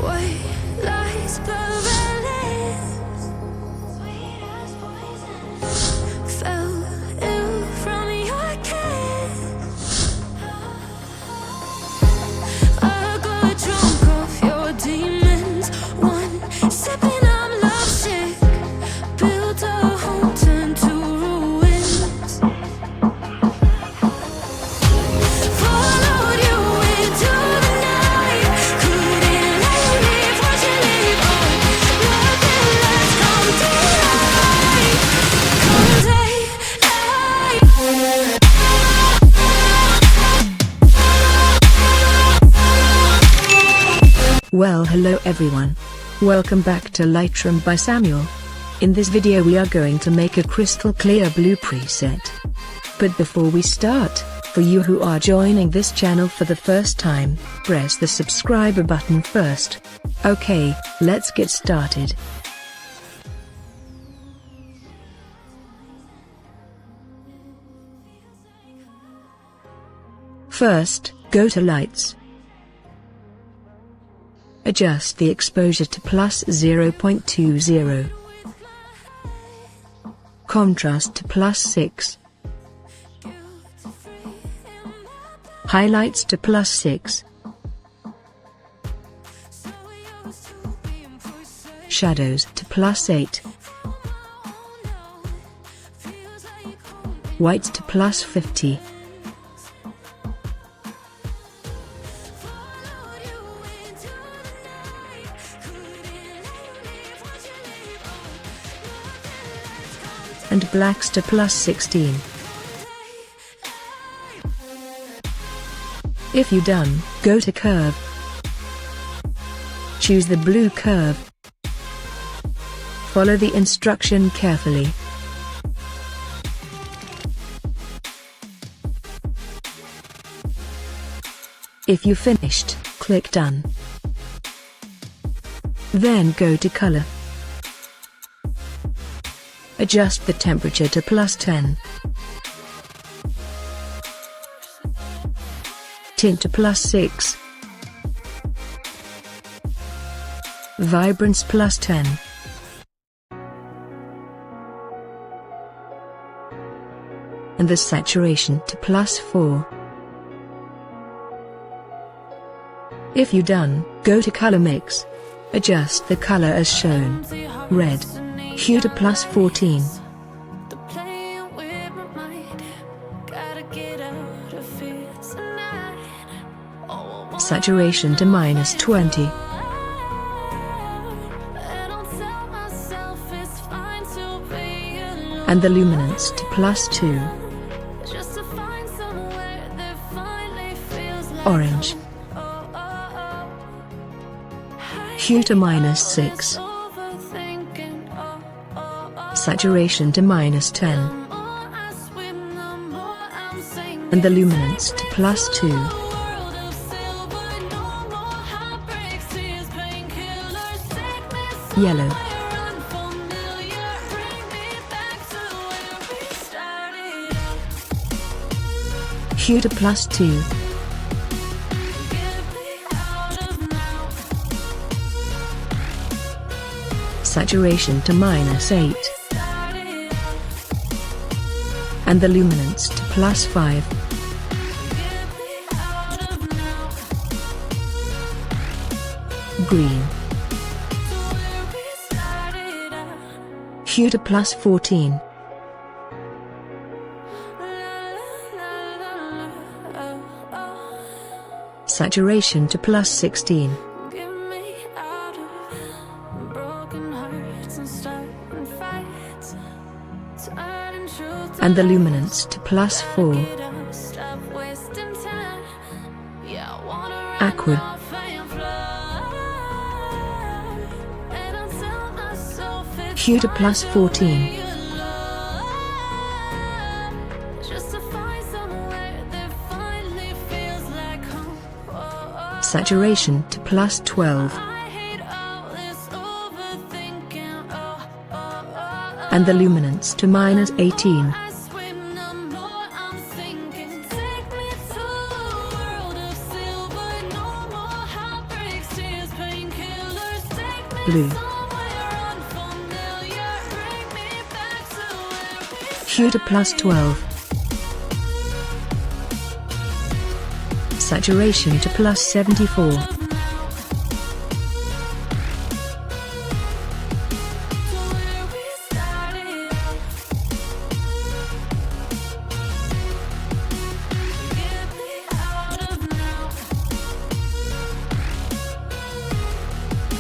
White lies, blur lips, sweet as poison. Fell ill from your kiss. I got drunk off your demons. One sipping, I'm lovesick. Built a home, turned to ruins. Followed you into the night. Couldn't leave, watch you leave. Oh, nothing less come to light. Come take. Well, hello everyone. Welcome back to Lightroom by Samuel. In this video we are going to make a crystal clear blue preset. But before we start, for you who are joining this channel for the first time, press the subscribe button first. Okay, let's get started. First, go to Lights. Adjust the exposure to plus 0.20. Contrast to plus 6. Highlights to plus 6. Shadows to plus 8. Whites to plus 50. And blacks to plus 16. If you're done, go to curve. Choose the blue curve. Follow the instruction carefully. If you finished, click done. Then go to color. Adjust the temperature to plus 10. Tint to plus 6. Vibrance plus 10. And the saturation to plus 4. If you're done, go to color mix. Adjust the color as shown. Red. Hue to plus 14. Saturation to minus 20. And the luminance to plus 2. Orange. Hue to minus 6. Saturation to minus 10. And the luminance to plus 2. Yellow. Hue to plus 2. Saturation to minus 8. And the luminance to plus 5. Green. Hue to plus 14. Saturation to plus 16. And the luminance to plus 4. Aqua. Hue to plus 14. Saturation to plus 12. And the luminance to minus 18. blue. Hue to +12. Saturation to +74.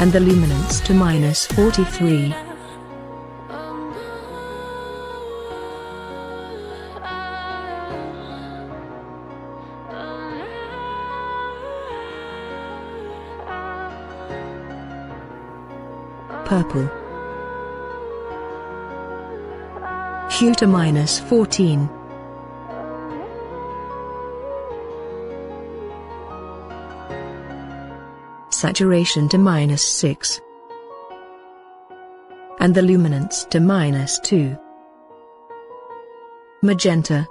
And the luminance to -43. Purple. Hue to -14. Saturation to -6. And the luminance to -2. Magenta.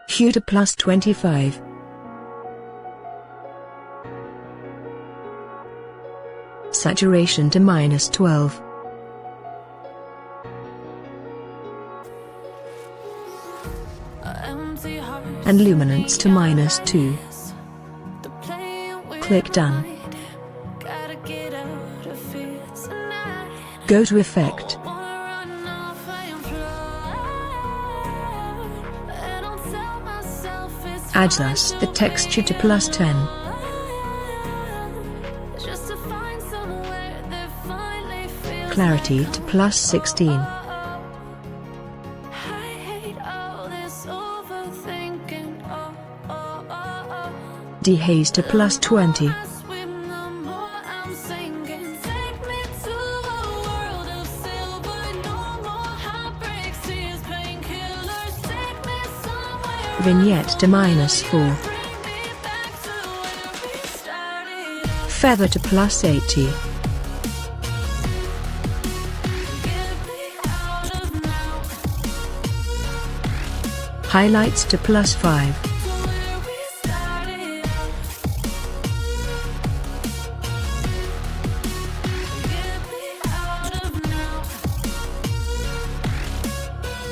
Hue to +25. Saturation to -12. And luminance to -2. Click Done. Go to Effect. Adjust the texture to +10. Clarity to +16. Dehaze to +20. Vignette to -4. Feather to +80. Highlights to +5.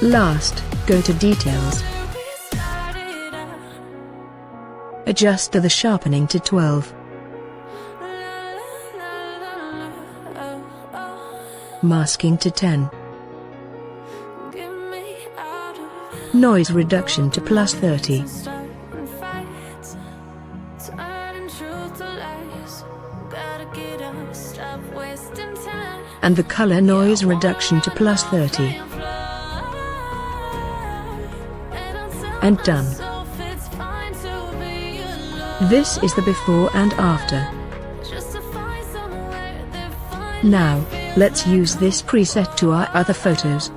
Last, go to Details. Adjust the sharpening to 12. Masking to 10. Noise reduction to +30. And the color noise reduction to +30. And done. This is the before and after. Now, let's use this preset to our other photos.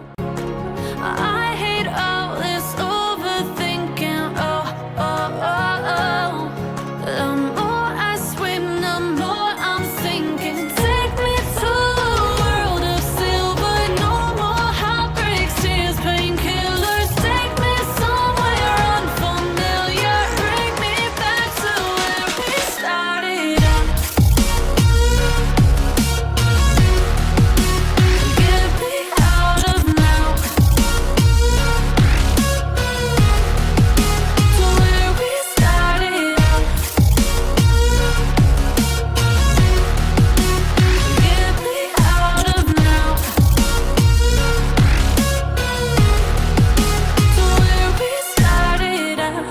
I hate all this overthinking. The more I swim, the more I'm sinking. Take me to a world of silver. No more heartbreaks, tears, painkillers. Take me somewhere unfamiliar. Bring me back to where we started out. Get me out of now. To where we started out. Get me out of now. To where we started out.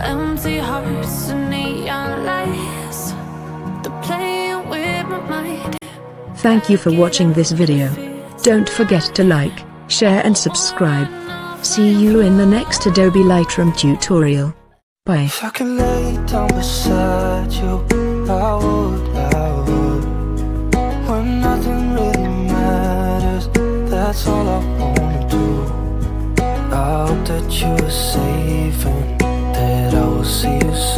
empty hearts and neon lights. They're playing with my mind. Thank you for watching this video. Don't forget to like, share and subscribe. See you in the next Adobe Lightroom tutorial. Bye. If I could lay down beside you, I would. When nothing really matters, that's all I wanna do. I hope that you are safe and that I will see you soon.